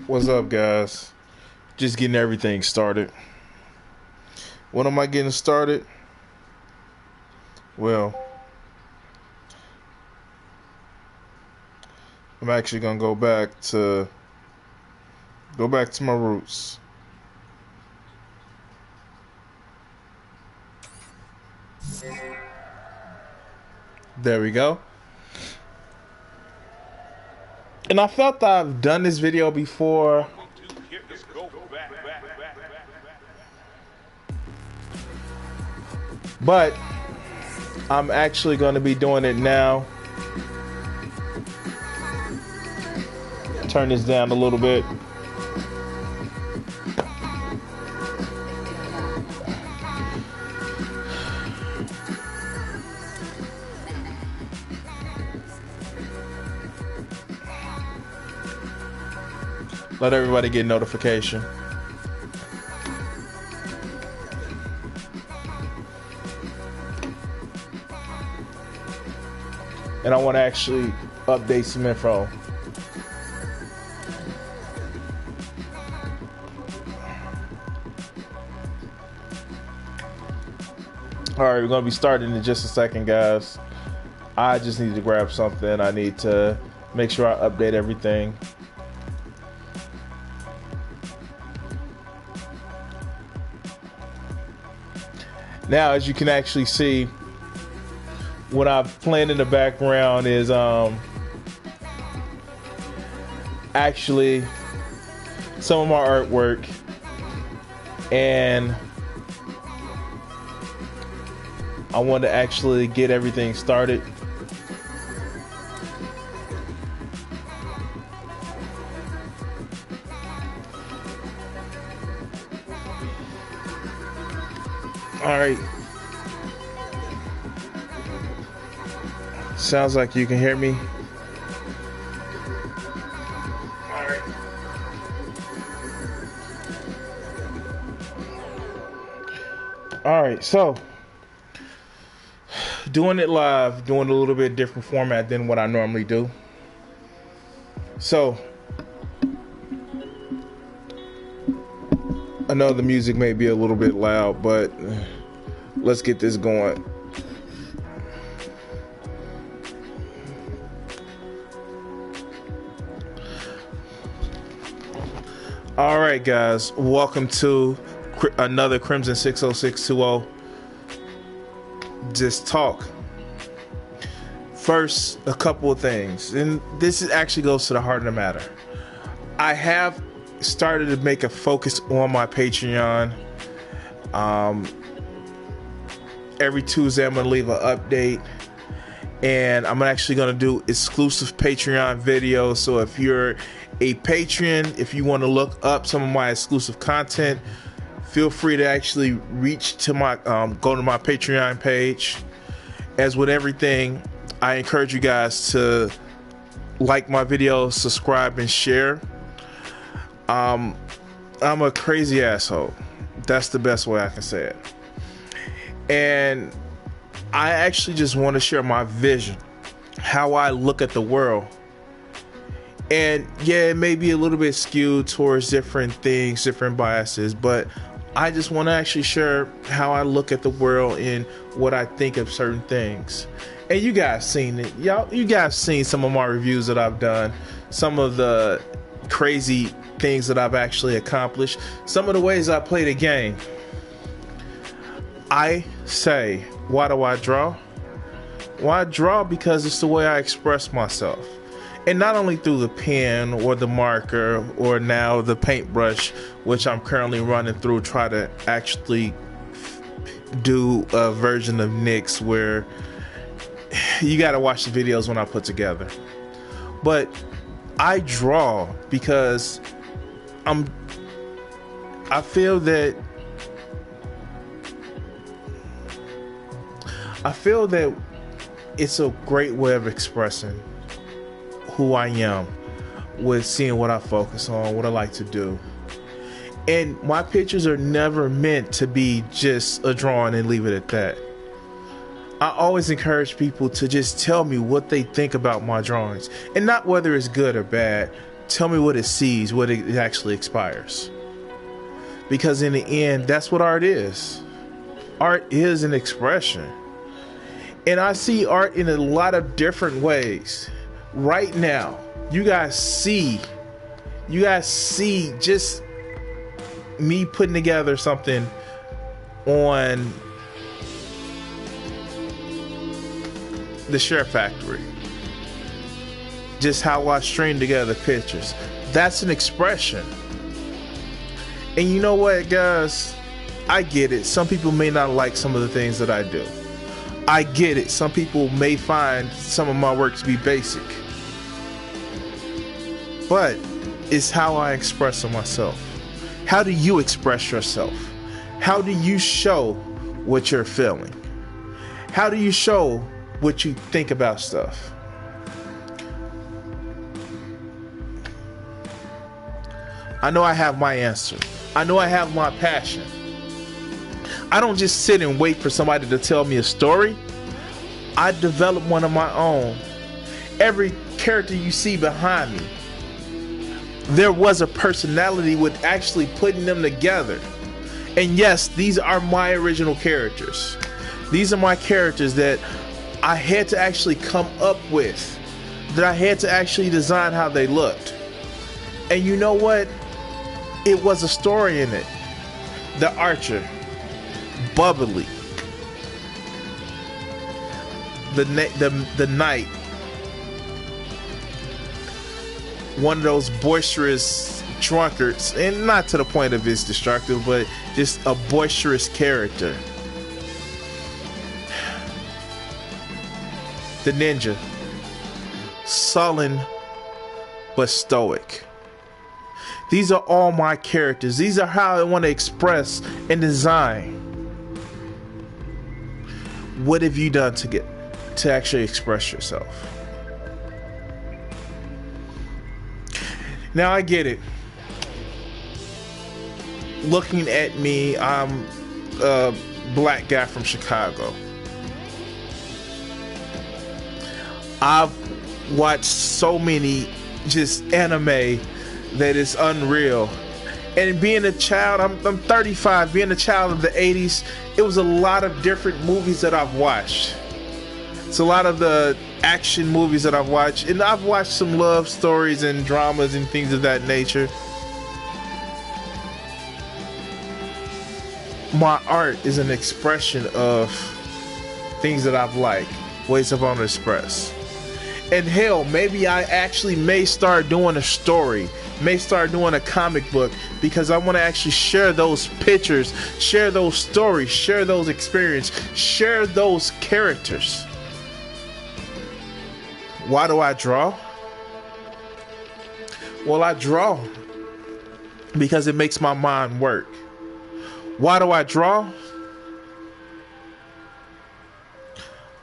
What's up, guys? Just getting everything started. When am I getting started? Well, I'm actually gonna go back to my roots. There we go. And I felt I've done this video before, but I'm actually going to be doing it now. Turn this down a little bit. Let everybody get notification. And I want to actually update some info. Alright, we're going to be starting in just a second, guys. I just need to grab something. I need to make sure I update everything. Now, as you can actually see, what I'm playing in the background is actually some of my artwork, and I want to actually get everything started. All right. Sounds like you can hear me. All right. All right, so doing it live, doing a little bit different format than what I normally do. So I know the music may be a little bit loud, but let's get this going. All right, guys, welcome to another Crimson 60620 Just Talk. First, a couple of things, and this actually goes to the heart of the matter. I have started to make a focus on my Patreon. Every Tuesday I'm going to leave an update, and I'm actually going to do exclusive Patreon videos. So if you're a patron, if you want to look up some of my exclusive content, feel free to actually reach to my go to my Patreon page. As with everything, I encourage you guys to like my videos, subscribe, and share. I'm a crazy asshole. That's the best way I can say it. And I actually just want to share my vision, how I look at the world. And yeah, it may be a little bit skewed towards different things, different biases, but I just want to actually share how I look at the world and what I think of certain things. And you guys seen it. You guys seen some of my reviews that I've done, some of the crazy things that I've actually accomplished, some of the ways I play the game. I say, why do I draw? Well, I draw because it's the way I express myself. And not only through the pen or the marker or now the paintbrush, which I'm currently running through, try to actually do a version of Nyx where you got to watch the videos when I put together. But I draw because I feel that it's a great way of expressing who I am, with seeing what I focus on, what I like to do. And my pictures are never meant to be just a drawing and leave it at that. I always encourage people to just tell me what they think about my drawings, and not whether it's good or bad. tell me what it sees, what it actually expires. Because in the end, that's what art is. Art is an expression. And I see art in a lot of different ways. Right now, you guys see just me putting together something on the Share Factory. Just how I string together pictures. That's an expression. And you know what, guys? I get it. Some people may not like some of the things that I do. I get it. Some people may find some of my work to be basic. But it's how I express myself. How do you express yourself? How do you show what you're feeling? How do you show what you think about stuff? I know I have my answer. I know I have my passion. I don't just sit and wait for somebody to tell me a story. I develop one of my own. Every character you see behind me, there was a personality with actually putting them together. And yes, these are my original characters. These are my characters that I had to actually come up with, that I had to actually design how they looked. And you know what? It was a story in it. The Archer, bubbly. The Knight, one of those boisterous drunkards, and not to the point of it's destructive, but just a boisterous character. The Ninja, sullen but stoic. These are all my characters. These are how I want to express and design. What have you done to actually express yourself? Now I get it. Looking at me, I'm a black guy from Chicago. I've watched so many just anime that is unreal. And being a child, I'm 35, being a child of the 80s, it was a lot of different movies that I've watched. It's a lot of the action movies that I've watched, and I've watched some love stories and dramas and things of that nature. My art is an expression of things that I've liked, ways I want to express. And hell, maybe I actually may start doing a story, may start doing a comic book, because I want to actually share those pictures, share those stories, share those experiences, share those characters. Why do I draw? Well, I draw because it makes my mind work. Why do I draw?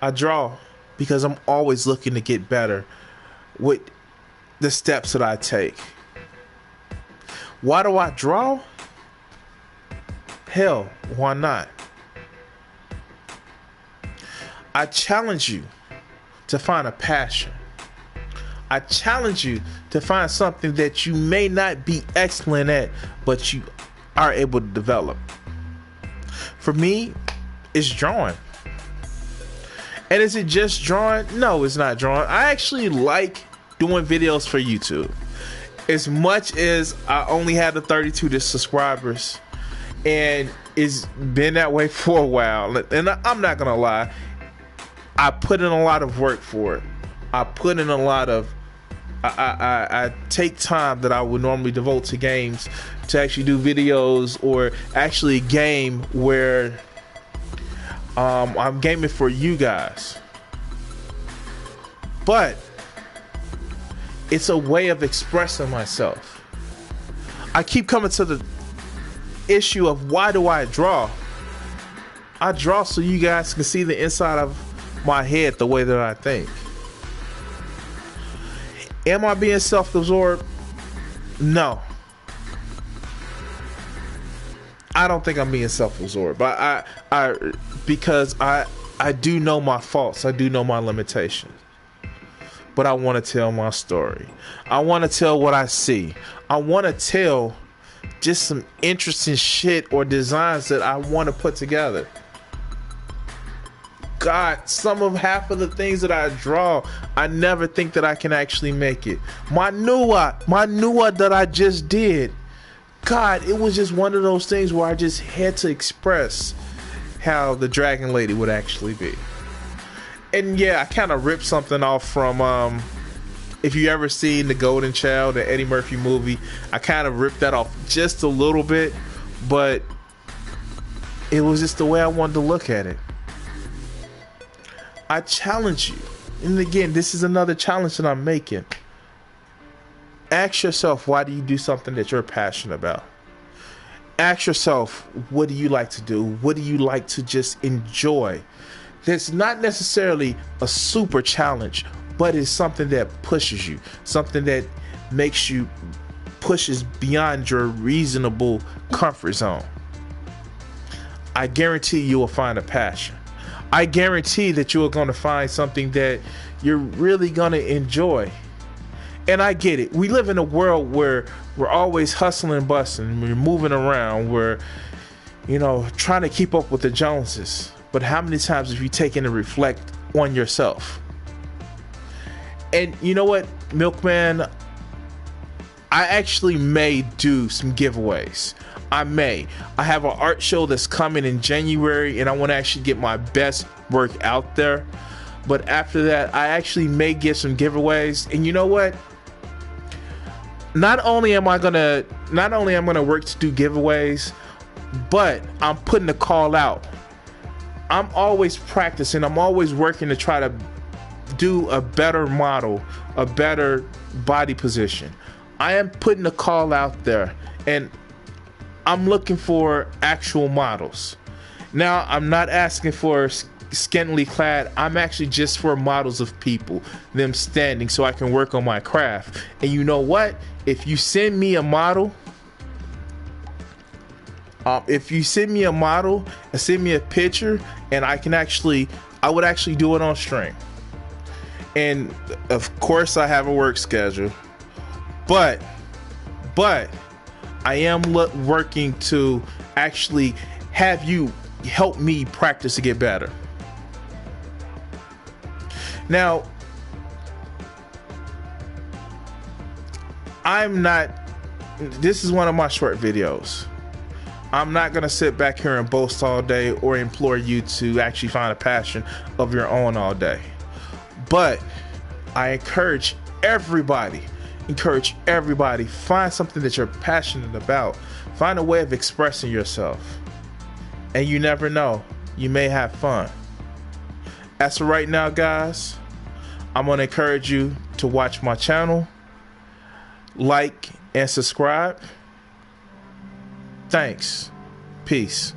I draw because I'm always looking to get better with the steps that I take. Why do I draw? Hell, why not? I challenge you to find a passion. I challenge you to find something that you may not be excellent at, but you are able to develop. For me, it's drawing. And is it just drawing? No, it's not drawing. I actually like doing videos for YouTube. As much as I only had the 32 subscribers, and it's been that way for a while, and I'm not gonna lie, I put in a lot of work for it. I put in a lot of I take time that I would normally devote to games to actually do videos, or actually a game where I'm gaming for you guys. But it's a way of expressing myself. I keep coming to the issue of, why do I draw? I draw so you guys can see the inside of my head, the way that I think. Am I being self-absorbed? No. I don't think I'm being self-absorbed, but because I do know my faults. I do know my limitations. but I want to tell my story. I want to tell what I see. I want to tell just some interesting shit or designs that I want to put together. God, half of the things that I draw, I never think that I can actually make it. My new one that I just did, God, it was just one of those things where I just had to express how the Dragon Lady would actually be. And yeah, I kind of ripped something off from, if you ever seen The Golden Child, the Eddie Murphy movie, I kind of ripped that off just a little bit, but it was just the way I wanted to look at it. I challenge you, and again, this is another challenge that I'm making. Ask yourself, why do you do something that you're passionate about? Ask yourself, what do you like to do? What do you like to just enjoy? That's not necessarily a super challenge, but it's something that pushes you, something that pushes beyond your reasonable comfort zone. I guarantee you will find a passion. I guarantee that you are going to find something that you're really going to enjoy. And I get it. We live in a world where we're always hustling and busting. We're moving around. We're, trying to keep up with the Joneses. But how many times have you taken to reflect on yourself? And you know what, Milkman? I actually may do some giveaways. I have an art show that's coming in January, and I want to actually get my best work out there. But after that, I actually may get some giveaways. And you know what? Not only am I gonna work to do giveaways, but I'm putting the call out. I'm always practicing. I'm always working to try to do a better model, a better body position. I am putting the call out there, and I'm looking for actual models. Now, I'm not asking for scantily clad. I'm actually just for models of people, them standing, so I can work on my craft. And you know what? If you send me a model, and send me a picture, and I would actually do it on stream. And of course, I have a work schedule, but I am working to actually have you help me practice to get better. Now, this is one of my short videos. I'm not going to sit back here and boast all day or implore you to actually find a passion of your own all day. But I encourage everybody, find something that you're passionate about. Find a way of expressing yourself. And you never know, you may have fun. As for right now, guys, I'm going to encourage you to watch my channel, like and subscribe. Thanks. Peace.